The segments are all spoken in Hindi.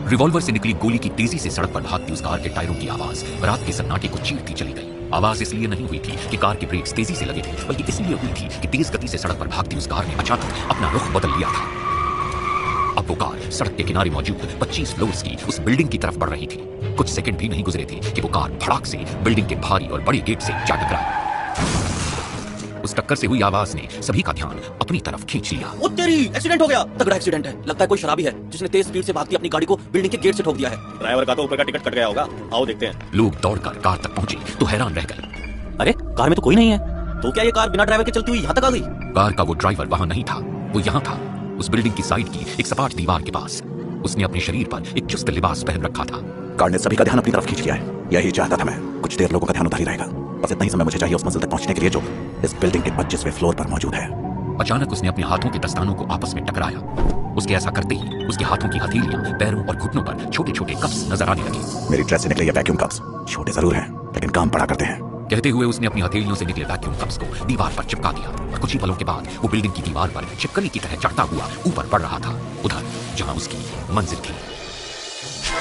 रिवॉल्वर से निकली गोली की तेजी से सड़क पर भागती उस कार के टायरों की आवाज रात के सन्नाटे को चीरती चली गई। आवाज इसलिए नहीं हुई थी कि कार के ब्रेक्स तेजी से लगे थे, बल्कि इसलिए हुई थी कि तेज गति से सड़क पर भागती उस कार ने अचानक अपना रुख बदल लिया था। अब वो कार सड़क के किनारे मौजूद 25 फ्लोर्स की उस बिल्डिंग की तरफ बढ़ रही थी। कुछ सेकंड भी नहीं गुजरे थे कि वो कार भड़ाक से बिल्डिंग के भारी और बड़े गेट से जा टकराई। उस टक्कर से हुई आवाज ने सभी का ध्यान अपनी तरफ खींच लिया। ओ तेरी, एक्सीडेंट हो गया। तगड़ा एक्सीडेंट है। लगता है कोई शराबी है जिसने तेज स्पीड से भागती अपनी गाड़ी को बिल्डिंग के गेट से ठोक दिया है। ड्राइवर का तो ऊपर का टिकट कट गया होगा। आओ देखते हैं। लोग दौड़कर कार तक पहुंचे तो हैरान रह गए। अरे कार में तो कोई नहीं है, तो क्या ये कार बिना ड्राइवर के चलती हुई यहाँ तक आ गई? कार का वो ड्राइवर वहां नहीं था, वो यहाँ था, उस बिल्डिंग की साइड की एक सपाट दीवार के पास। उसने अपने शरीर पर एक चुस्त लिबास पहन रखा था। कार ने सभी का ध्यान अपनी तरफ खींच लिया है। यही चाहता था मैं। कुछ देर लोगों का ध्यान उधर ही रहेगा। बस इतना ही समय मुझे चाहिए उस मंजिल तक पहुंचने के लिए जो इस बिल्डिंग के 25वें फ्लोर पर मौजूद है। अचानक उसने अपने हाथों के दस्तानों को आपस में टकराया। उसके ऐसा करते ही उसके हाथों की हथेलियां, पैरों और घुटनों पर छोटे छोटे कप्स नजर आने लगे। मेरी ड्रेस से निकले ये वैक्यूम कप्स छोटे जरूर हैं, लेकिन काम बड़ा करते हैं। कहते हुए उसने अपनी हथेलियों से निकले वैक्यूम कप्स को दीवार पर चिपका दिया और कुछ ही पलों के बाद वो बिल्डिंग की दीवार पर छिपकली की तरह चढ़ता हुआ ऊपर बढ़ रहा था, उधर जहां उसकी मंजिल थी।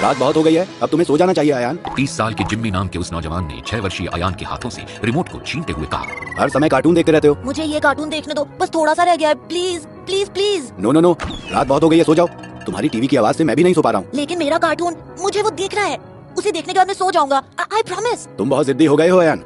रात बहुत हो गई है, अब तुम्हें सो जाना चाहिए अयान। 30 साल के जिम्मी नाम के उस नौजवान ने 6 वर्षीय अयान के हाथों से रिमोट को छीनते हुए कहा, हर समय कार्टून देखते रहते हो। मुझे ये कार्टून देखने दो, बस थोड़ा सा रह गया है, please please please. No no no, रात बहुत हो गई है, सो जाओ। तुम्हारी टीवी की आवाज से मैं भी नहीं सो पा रहा हूँ। लेकिन मेरा कार्टून, मुझे वो देखना है। उसे देखने के बाद मैं सो जाऊंगा, आई प्रॉमिस। तुम बहुत जिद्दी हो गए हो अयान।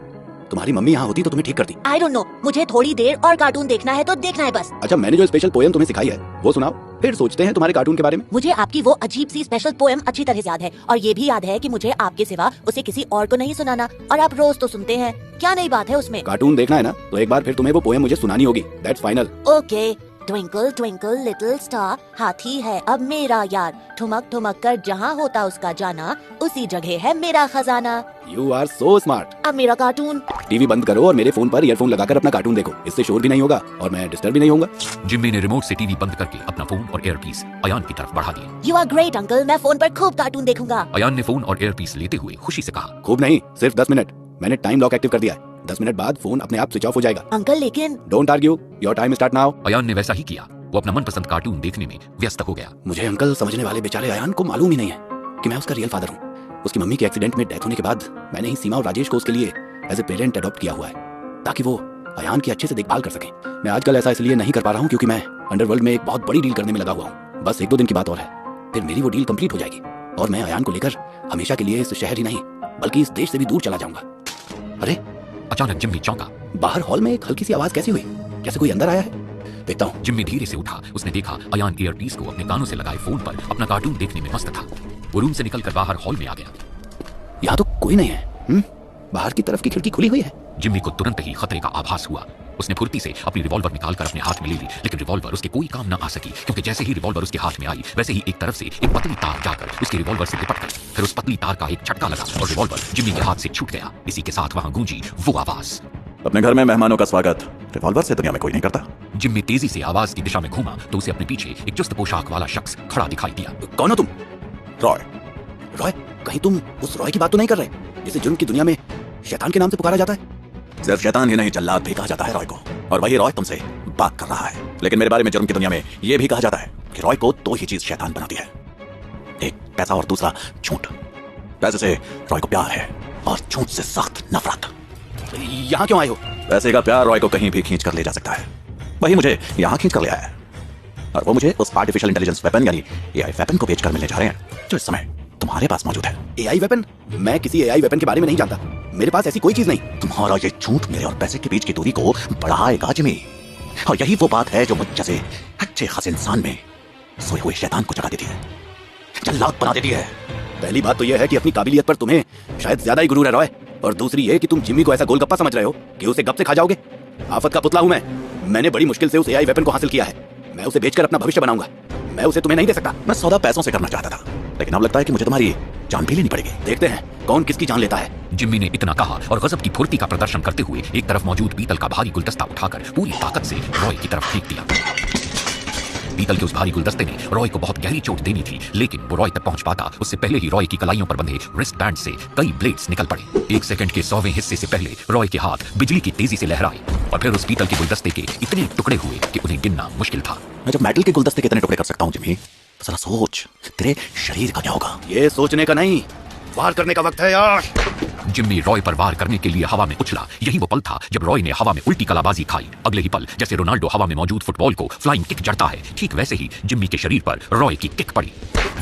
तुम्हारी मम्मी यहाँ होती तो तुम्हें ठीक करती। आई डोंट नो, मुझे थोड़ी देर और कार्टून देखना है तो देखना है बस। अच्छा, मैंने जो स्पेशल पोएम तुम्हें सिखाई है वो सुनाओ, फिर सोचते हैं तुम्हारे कार्टून के बारे में। मुझे आपकी वो अजीब सी स्पेशल पोएम अच्छी तरह से याद है, और ये भी याद है कि मुझे आपके सिवा उसे किसी और को नहीं सुनाना, और आप रोज तो सुनते हैं। क्या नई बात है उसमें? कार्टून देखना है ना, तो एक बार फिर तुम्हें वो पोएम मुझे सुनानी होगी। That's final. Okay. Twinkle twinkle little star, हाथी है अब मेरा यार, ठुमक ठुमक कर जहाँ होता उसका जाना, उसी जगह है मेरा खजाना। You are so smart. अब मेरा कार्टून। टीवी बंद करो और मेरे फोन पर ईयरफोन लगाकर अपना कार्टून देखो। इससे शोर भी नहीं होगा और मैं डिस्टर्ब भी नहीं होऊंगा। जिम्मी ने रिमोट से टीवी बंद करके अपना फोन और एयरपीस अयान की तरफ बढ़ा दिया। यू आर ग्रेट अंकल, मैं फोन पर खूब कार्टून देखूंगा। अयान ने फोन और एयरपीस लेते हुए खुशी से कहा, खूब नहीं, सिर्फ 10 मिनट। मैंने टाइम लॉक एक्टिव कर दिया है। 10 मिनट बाद फोन अपने आप स्विच ऑफ हो जाएगा। अंकल लेकिन। Don't argue, your time start now. Ayaan ने वैसा ही किया। वो अपना मनपसंद कार्टून देखने में व्यस्त हो गया। मुझे अंकल समझने वाले बेचारे अयान को मालूम ही नहीं है कि मैं उसका रियल फादर हूँ। उसकी मम्मी के एक्सीडेंट में डेथ होने के बाद मैंने ही सीमा और राजेश को उसके लिए एज ए पेरेंट अडॉप्ट किया हुआ है, ताकि वो अयान की अच्छे से देखभाल कर सके। मैं आजकल ऐसा इसलिए नहीं कर पा रहा हूँ क्योंकि मैं अंडरवर्ल्ड में एक बहुत बड़ी डील करने में लगा हुआ हूँ। बस 1-2 दिन की बात और है, फिर मेरी वो डील कंप्लीट हो जाएगी और मैं अयान को लेकर हमेशा के लिए इस शहर ही नहीं बल्कि इस देश से भी दूर चला जाऊंगा। अरे, अचानक जिम्मी चौंका। बाहर हॉल में एक हल्की सी आवाज कैसी हुई? जैसे कोई अंदर आया है। देखता हूँ। जिम्मी धीरे से उठा। उसने देखा अयान ईयरपीस को अपने कानों से लगाए फोन पर अपना कार्टून देखने में मस्त था। वो रूम से निकलकर बाहर हॉल में आ गया। यहाँ तो कोई नहीं है। बाहर की तरफ की खिड़की खुली हुई है। जिम्मी को तुरंत ही खतरे का आभास हुआ। उसने फुर्ती से अपनी रिवॉल्वर निकालकर अपने हाथ में ले ली, लेकिन रिवॉल्वर उसके कोई काम न आ सकी, क्योंकि जैसे ही रिवॉल्वर उसके हाथ में आई वैसे ही एक तरफ से एक पतली तार जाकर उसके रिवॉल्वर से लिपट गई। फिर उस पतली तार का एक झटका लगा और रिवॉल्वर जिम्मी के हाथ से छूट गया। इसी के साथ वहां गूंजी वो आवाज, अपने घर में मेहमानों का स्वागत रिवॉल्वर से दुनिया में कोई नहीं करता। जिम्मी तेजी से आवाज की दिशा में घूमा तो उसे अपने पीछे एक चुस्त पोशाक वाला शख्स खड़ा दिखाई दिया। कौन हो तुम? रॉय। रॉय? कहीं तुम उस रॉय की बात तो नहीं कर रहे जिसे जुर्म की दुनिया में शैतान के नाम से पुकारा जाता है? सिर्फ शैतान ही नहीं, जल्लाद भी कहा जाता है रॉय को, और वही रॉय तुमसे बात कर रहा है। लेकिन मेरे बारे में जुर्म की दुनिया में यह भी कहा जाता है कि रॉय को 2 ही चीज शैतान बनाती है, एक पैसा और दूसरा झूठ। पैसे से रॉय को प्यार है और झूठ से सख्त नफरत। यहाँ क्यों आए हो? पैसे का प्यार रॉय को कहीं भी खींच कर ले जा सकता है, वही मुझे यहाँ खींच कर ले आया है, और वो मुझे उस आर्टिफिशियल इंटेलिजेंस वेपन यानी एआई वेपन को बेचकर मिलने जा रहे हैं जो इस समय तुम्हारे पास मौजूद है। AI weapon? मैं किसी एआई वेपन के बारे में नहीं जानता। मेरे पास ऐसी कोई चीज नहीं। तुम्हारा ये झूठ मेरे और पैसे के बीच की दूरी को बढ़ाएगा जिमी, और यही वो बात है जो मुझ जैसे अच्छे खासे इंसान में सोए हुए शैतान को जगा देती है, जल्लाद बना देती है। पहली बात तो यह है कि अपनी काबिलियत पर तुम्हें शायद ज्यादा ही गुरूर है रॉय, और दूसरी ये कि तुम जिम्मी को ऐसा गोलगप्पा समझ रहे हो कि उसे गप से खा जाओगे। आफत का पुतला हूं मैंने बड़ी मुश्किल से उस एआई वेपन को हासिल किया है। मैं उसे बेचकर अपना भविष्य बनाऊंगा। मैं उसे तुम्हें नहीं दे सकता। मैं सौदा पैसों से करना चाहता था, लेकिन अब लगता है कि मुझे तुम्हारी जान भी लेनी पड़ेगी। देखते हैं कौन किसकी जान लेता है। जिम्मी ने इतना कहा और गजब की फुर्ती का प्रदर्शन करते हुए एक तरफ मौजूद पीतल का भारी गुलदस्ता उठाकर पूरी ताकत से रॉय की तरफ फेंक दिया। पीतल के उस भारी गुलदस्ते ने रॉय को बहुत गहरी चोट देनी थी, लेकिन वो रॉय तक पहुंच पाता उससे पहले ही रॉय की कलाइयों पर बंधे रिस्ट बैंड से कई ब्लेड्स निकल पड़े। 1 सेकंड के 100वें हिस्से से पहले रॉय के हाथ बिजली की तेजी से लहराए और फिर उस पीतल के गुलदस्ते के इतने टुकड़े हुए कि उन्हें गिनना मुश्किल था। मैं जब मेटल के गुलदस्ते कितने टुकड़े कर सकता हूँ जिमी? तो जरा सोच, तेरे शरीर का क्या होगा? ये सोचने का नहीं, वार करने का वक्त है यार। जिम्मी रॉय पर वार करने के लिए हवा में उछला। यही वो पल था जब रॉय ने हवा में उल्टी कलाबाजी खाई। अगले ही पल जैसे रोनाल्डो हवा में मौजूद फुटबॉल को फ्लाइंग किक जड़ता है, ठीक वैसे ही जिम्मी के शरीर पर रॉय की किक पड़ी।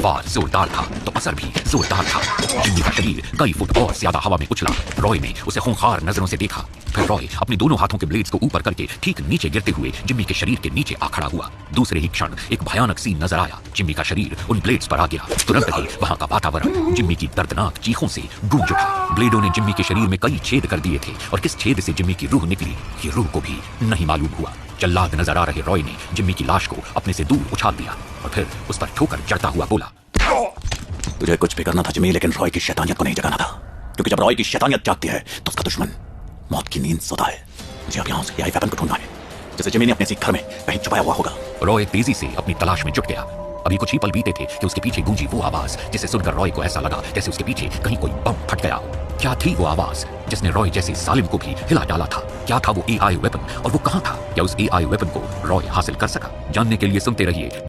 वार जोरदार था तो असर भी जोरदार था। जिम्मी का शरीर कई फुट और ज्यादा हवा में उछला। रॉय ने उसे खूंखार नजरों से देखा। फिर रॉय अपने दोनों हाथों के ब्लेड्स को ऊपर करके ठीक नीचे गिरते हुए जिम्मी के शरीर के नीचे आ खड़ा हुआ। दूसरे ही क्षण एक भयानक सीन नजर आया। जिम्मी का शरीर उन ब्लेड्स पर आ गिरा। तुरंत ही वहां का वातावरण जिम्मी की दर्दनाक चीखों से गूंज उठा। ब्लेडों ने जिम्मी के शरीर में कई छेद कर दिए थे और किस छेद से जिम्मी की रूह निकली, ये रूह को भी नहीं मालूम हुआ। जल्लाद नजर आ रहे रॉय ने जिम्मी की लाश को अपने से दूर उछाल दिया और फिर उस पर ठोकर जड़ता हुआ बोला, तुझे कुछ भी करना था जिम्मी, लेकिन रॉय की शैतानियत को नहीं जगाना था। क्योंकि जब रॉय की शैतानियत जागती है तो उसका दुश्मन मौत की नींद सोता है। मुझे अब यहाँ से AI वेपन को ढूंढना है, जैसे जिम्मी ने अपने घर में कहीं छुपाया हुआ होगा। रॉय तेजी से अपनी तलाश में जुट गया। अभी कुछ ही पल बीते थे कि उसके पीछे गूंजी वो आवाज जिसे सुनकर रॉय को ऐसा लगा जैसे उसके पीछे कहीं कोई बम फट गया। क्या थी वो आवाज जिसने रॉय जैसे सालिम को भी हिला डाला था? क्या था वो AI वेपन और वो कहां था? क्या उस AI वेपन को रॉय हासिल कर सका? जानने के लिए सुनते रहिए